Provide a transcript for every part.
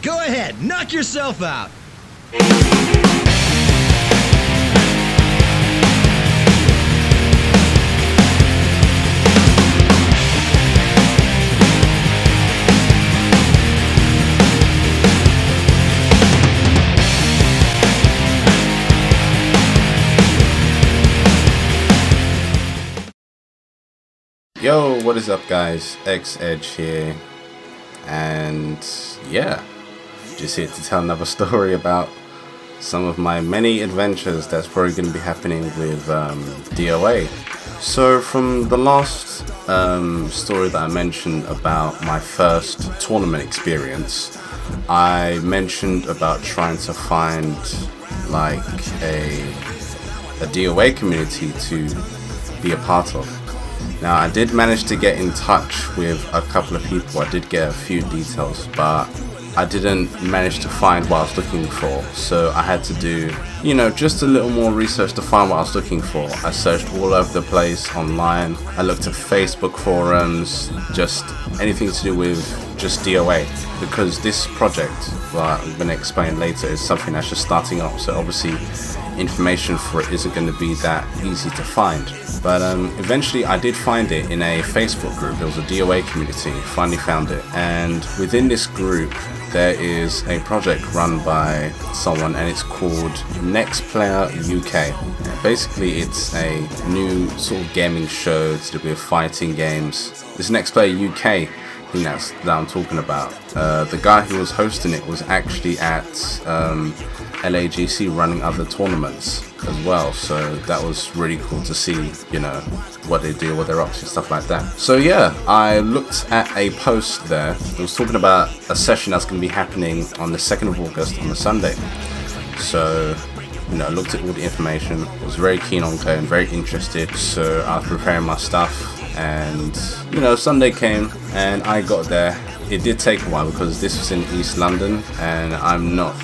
Go ahead, knock yourself out. Yo, what is up guys, X-Edge here, and yeah, just here to tell another story about some of my many adventures that's probably going to be happening with DOA. So from the last story that I mentioned about my first tournament experience, I mentioned about trying to find like a DOA community to be a part of. Now I did manage to get in touch with a couple of people, I did get a few details, but I didn't manage to find what I was looking for, so I had to do, you know, just a little more research to find what I was looking for. I searched all over the place online, I looked at Facebook forums, just anything to do with just DOA, because this project, well, I'm going to explain later, is something that's just starting up, so obviously information for it isn't going to be that easy to find. But eventually I did find it in a Facebook group. It was a DOA community, finally found it, and within this group there is a project run by someone and it's called Next Player UK. Basically it's a new sort of gaming show to do with fighting games. This Next Player UK thing that I'm talking about, the guy who was hosting it was actually at LAGC running other tournaments as well, so that was really cool to see, you know, what they do, what they're up to, stuff like that. So yeah, I looked at a post there. It was talking about a session that's going to be happening on the 2nd of August on the Sunday. So, you know, looked at all the information, was very keen on going, very interested, so I was preparing my stuff, and you know, Sunday came and I got there. It did take a while because this was in East London and I'm not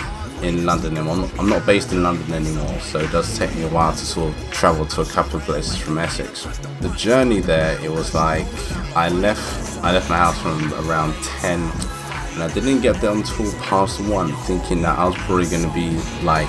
in London anymore. I'm not based in London anymore, so it does take me a while to sort of travel to a couple of places from Essex. The journey there, it was like I left my house from around 10 and I didn't get there until past 1, thinking that I was probably going to be like,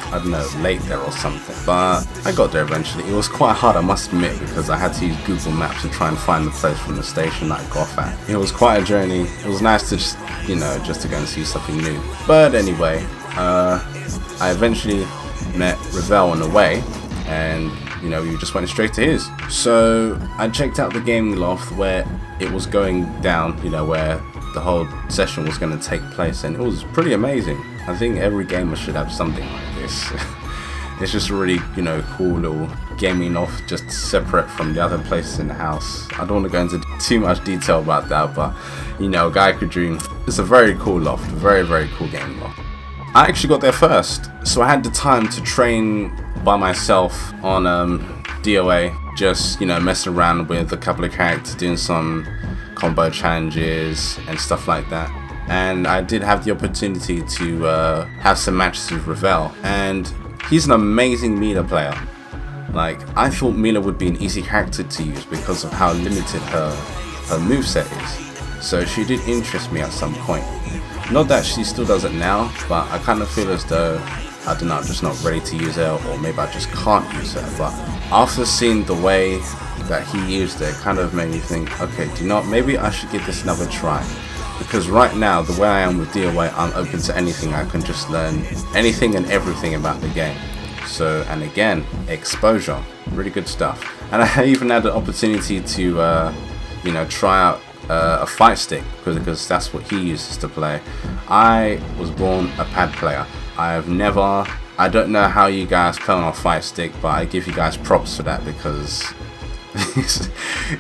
I don't know, late there or something, but I got there eventually. It was quite hard, I must admit, because I had to use Google Maps to try and find the place from the station that I got off at. It was quite a journey. It was nice to just, you know, just to go and see something new. But anyway, I eventually met Ravel on the way, and you know, we just went straight to his. So I checked out the gaming loft where it was going down, you know, where the whole session was going to take place, and it was pretty amazing. I think every gamer should have something like this. It's just really, you know, cool little gaming loft, just separate from the other places in the house. I don't want to go into too much detail about that, but you know, a guy could dream. It's a very cool loft, very, very cool gaming loft. I actually got there first, so I had the time to train by myself on DOA, just, you know, messing around with a couple of characters, doing some combo challenges and stuff like that. And I did have the opportunity to have some matches with Ravel, and he's an amazing Mila player. Like, I thought Mila would be an easy character to use because of how limited her moveset is, so she did interest me at some point. Not that she still does it now, but I kind of feel as though, I don't know, I'm just not ready to use her, or maybe I just can't use her. But after seeing the way that he used it, kind of made me think, okay, do you know what, maybe I should give this another try. Because right now, the way I am with DOA, I'm open to anything. I can just learn anything and everything about the game. So, and again, exposure, really good stuff. And I even had the opportunity to, you know, try out a fight stick, because that's what he uses to play. I was born a pad player. I don't know how you guys play on a fight stick, but I give you guys props for that, because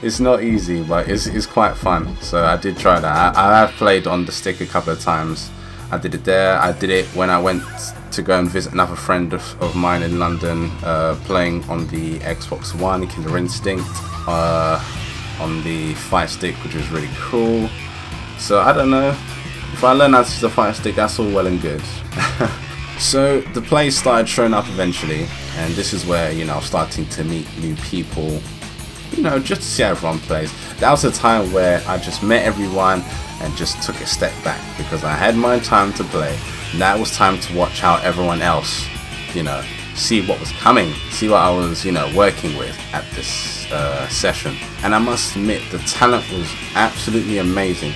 it's not easy, but it's quite fun. So I did try that. I have played on the stick a couple of times. I did it there. I did it when I went to go and visit another friend of mine in London, playing on the Xbox One, Killer Instinct, on the fight stick, which was really cool. So I don't know, if I learn how to use the fight stick, that's all well and good. So the plays started showing up eventually, and this is where, you know, starting to meet new people, you know, just to see how everyone plays. that was a time where I just met everyone and just took a step back, because I had my time to play. Now it was time to watch how everyone else, you know, see what was coming, see what I was, you know, working with at this session. And I must admit, the talent was absolutely amazing.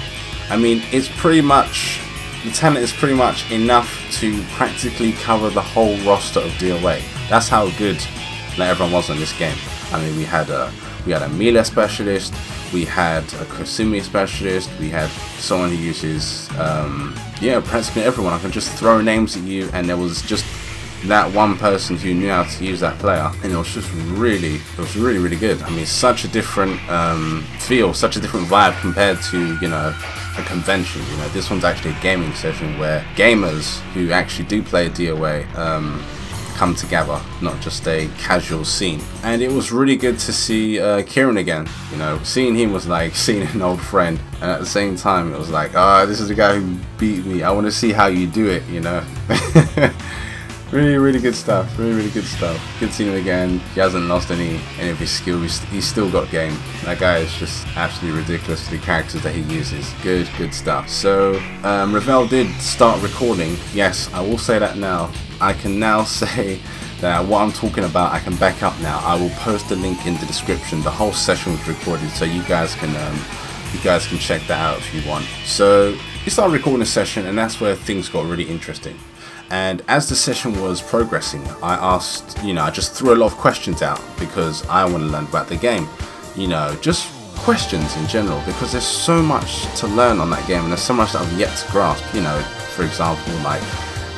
I mean, it's pretty much, the talent is pretty much enough to practically cover the whole roster of DOA. That's how good everyone was on this game. I mean, we had a melee specialist, we had a Kasumi specialist, we had someone who uses, yeah, practically everyone. I can just throw names at you, and there was just that one person who knew how to use that player, and it was just really, really good. I mean, such a different feel, such a different vibe compared to, you know, a convention. You know, this one's actually a gaming session where gamers who actually do play DOA come together, not just a casual scene. And it was really good to see Kieran again. You know, seeing him was like seeing an old friend, and at the same time it was like, ah, this is the guy who beat me, I want to see how you do it, you know. Really good stuff, really good stuff. Good seeing him again. He hasn't lost any of his skills, he's still got game. That guy is just absolutely ridiculous for the characters that he uses. Good stuff. So Ravel did start recording. Yes, I will say that now. I can now say that what I'm talking about, I can back up now. I will post the link in the description. The whole session was recorded, so you guys can check that out if you want. So we started recording a session, and that's where things got really interesting. And as the session was progressing, I asked, you know, I just threw a lot of questions out because I want to learn about the game. You know, just questions in general, because there's so much to learn on that game, and there's so much that I've yet to grasp. You know, for example, like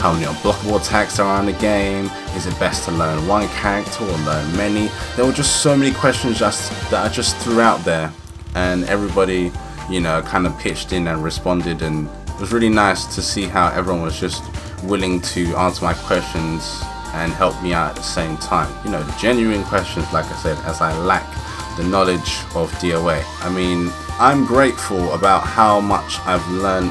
how many unblockable attacks there are in the game. Is it best to learn one character or learn many? There were just so many questions that I just threw out there, and everybody, you know, kind of pitched in and responded, and it was really nice to see how everyone was just willing to answer my questions and help me out at the same time. You know, genuine questions, like I said, as I lack the knowledge of DOA. I mean, I'm grateful about how much I've learned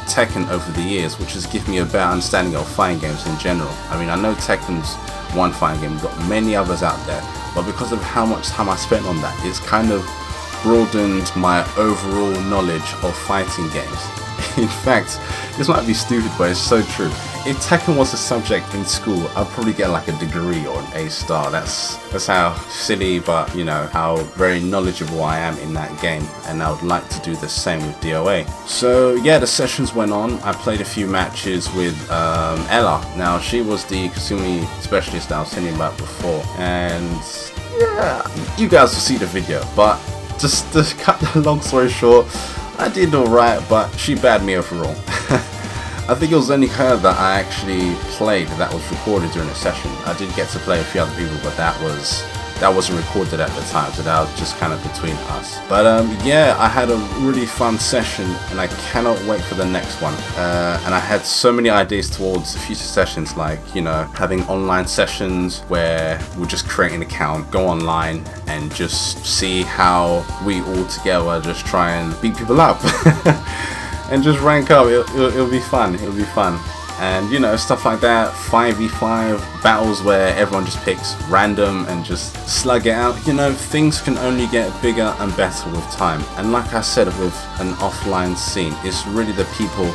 Tekken over the years, which has given me a better understanding of fighting games in general. I mean, I know Tekken's one fighting game, we've got many others out there, but because of how much time I spent on that, it's kind of broadened my overall knowledge of fighting games. In fact, this might be stupid, but it's so true. If Tekken was a subject in school, I'd probably get like a degree or an A star. That's how silly, but you know, how very knowledgeable I am in that game, and I would like to do the same with DOA. So yeah, the sessions went on. I played a few matches with Ella. Now, she was the Kasumi specialist that I was telling you about before, and yeah, you guys will see the video, but just to cut the long story short, I did alright, but she bagged me overall. I think it was only her that I actually played that was recorded during the session. I did get to play a few other people, but that wasn't recorded at the time, so that was just kind of between us. But yeah, I had a really fun session, and I cannot wait for the next one. And I had so many ideas towards future sessions, like, you know, having online sessions where we'll just create an account, go online, and just see how we all together just try and beat people up. And just rank up. It'll be fun. It'll be fun. And you know, stuff like that, 5v5 battles where everyone just picks random and just slug it out. You know, things can only get bigger and better with time. And like I said, with an offline scene, it's really the people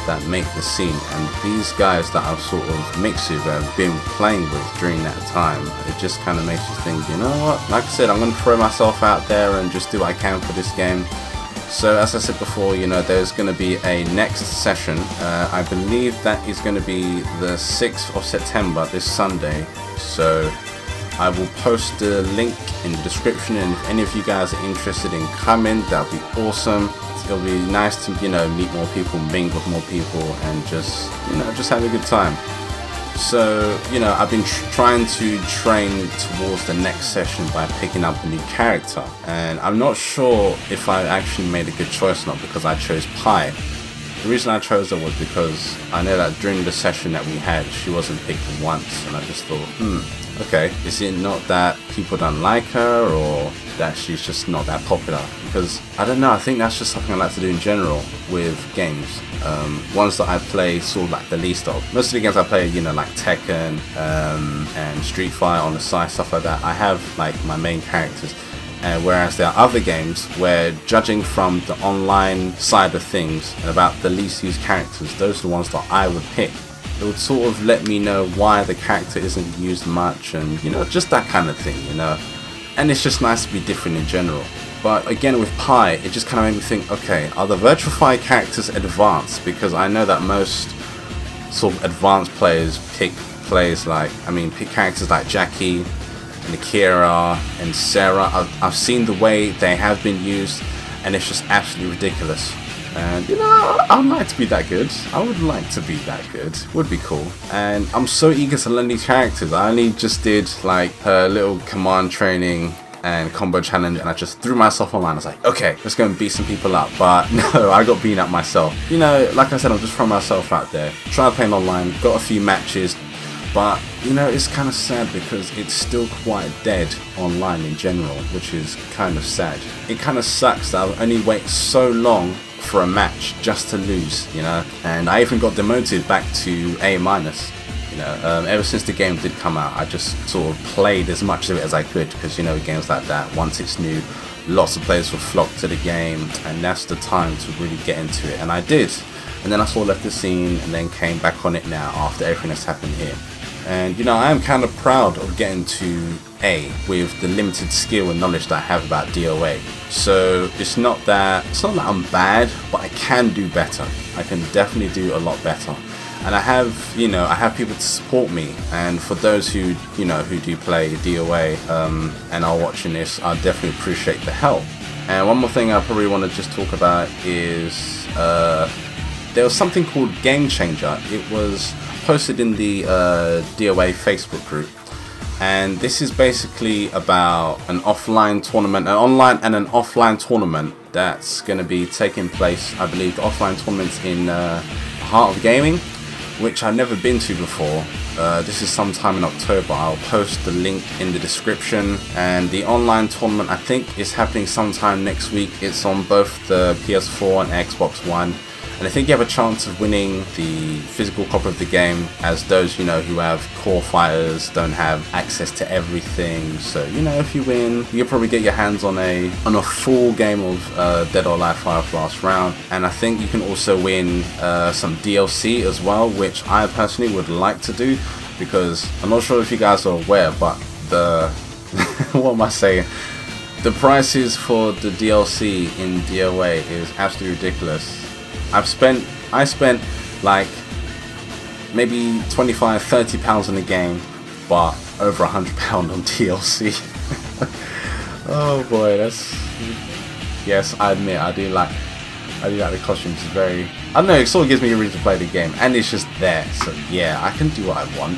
that make the scene. And these guys that I've sort of mixed with, that I've been playing with during that time, it just kind of makes you think, you know what? Like I said, I'm going to throw myself out there and just do what I can for this game. So as I said before, you know, there's going to be a next session. I believe that is going to be the 6th of September, this Sunday. So I will post the link in the description, and if any of you guys are interested in coming, that would be awesome. It'll be nice to, you know, meet more people, mingle with more people, and just, you know, just have a good time. So, you know, I've been trying to train towards the next session by picking up a new character, and I'm not sure if I actually made a good choice or not, because I chose Pi. The reason I chose her was because I know that during the session that we had, she wasn't picked once, and I just thought, okay, is it not that people don't like her, or that she's just not that popular? Because, I don't know, I think that's just something I like to do in general with games. Ones that I play sort of like the least of. Most of the games I play, you know, like Tekken and Street Fighter on the side, stuff like that, I have like my main characters. whereas there are other games where, judging from the online side of things and about the least used characters, those are the ones that I would pick. It would sort of let me know why the character isn't used much, and you know, just that kind of thing, you know. And it's just nice to be different in general. But again, with Pi, it just kind of made me think, okay, are the Virtual characters advanced? Because I know that most sort of advanced players pick characters like Jackie and Akira and Sarah. I've seen the way they have been used, and it's just absolutely ridiculous. And you know, I'd like to be that good. I would like to be that good. Would be cool. And I'm so eager to learn these characters. I only just did like her little command training and combo challenge, and I just threw myself online. I was like, okay, let's go and beat some people up. But no, I got beaten up myself. You know, like I said, I'm just throwing myself out there. Tried playing online, got a few matches, but you know, it's kind of sad because it's still quite dead online in general, which is kind of sad. It kind of sucks that I've only waited so long for a match just to lose, you know. And I even got demoted back to A-. You know, ever since the game did come out, I just sort of played as much of it as I could, because you know, games like that, once it's new, lots of players will flock to the game, and that's the time to really get into it. And I did, and then I sort of left the scene and then came back on it now after everything that's happened here. And you know, I am kind of proud of getting to A with the limited skill and knowledge that I have about DOA. So it's not that I'm bad, but I can do better. I can definitely do a lot better. And I have people to support me. And for those who do play DOA and are watching this, I definitely appreciate the help. And one more thing I probably want to just talk about is there was something called Game Changer. It was posted in the DOA Facebook group, and this is basically about an offline tournament, an online and an offline tournament that's going to be taking place. I believe the offline tournament's in the Heart of Gaming, which I've never been to before. This is sometime in October. I'll post the link in the description. And the online tournament, I think, is happening sometime next week. It's on both the PS4 and Xbox One. And I think you have a chance of winning the physical copy of the game, as those, you know, who have core fighters don't have access to everything. So, you know, if you win, you'll probably get your hands on a full game of Dead or Alive 5 Last Round. And I think you can also win some DLC as well, which I personally would like to do, because I'm not sure if you guys are aware, but the what am I saying? The prices for the DLC in DOA is absolutely ridiculous. I spent like maybe £25–30 on the game, but over £100 on DLC. Oh boy, yes, I admit I do like the costumes. It's very, I don't know, it sort of gives me a reason to play the game, and it's just there, so yeah, I can do what I want.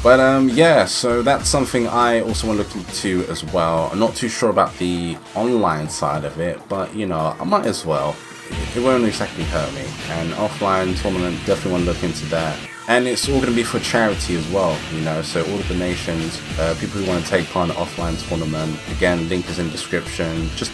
But yeah, so that's something I also want to look into as well. I'm not too sure about the online side of it, but you know, I might as well. It won't exactly hurt me. And offline tournament, definitely want to look into that. And it's all going to be for charity as well, you know, so all the donations, people who want to take part in the offline tournament, again, link is in the description. Just,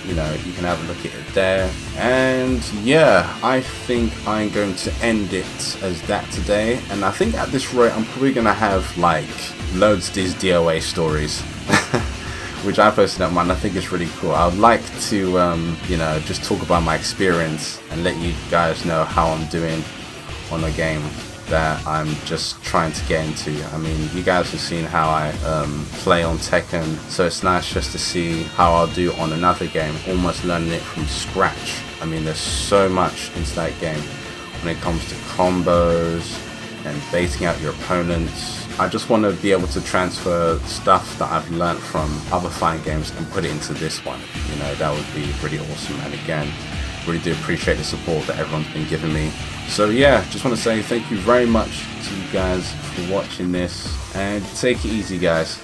you know, you can have a look at it there. And yeah, I think I'm going to end it as that today. And I think at this rate, I'm probably going to have like loads of these DOA stories. Which I posted up, man. I think it's really cool. I would like to, you know, just talk about my experience and let you guys know how I'm doing on a game that I'm just trying to get into. I mean, you guys have seen how I play on Tekken, so it's nice just to see how I'll do on another game, almost learning it from scratch. I mean, there's so much into that game when it comes to combos and baiting out your opponents. I just want to be able to transfer stuff that I've learned from other fighting games and put it into this one. You know, that would be pretty awesome. And again, really do appreciate the support that everyone's been giving me. So yeah, just want to say thank you very much to you guys for watching this, and take it easy, guys.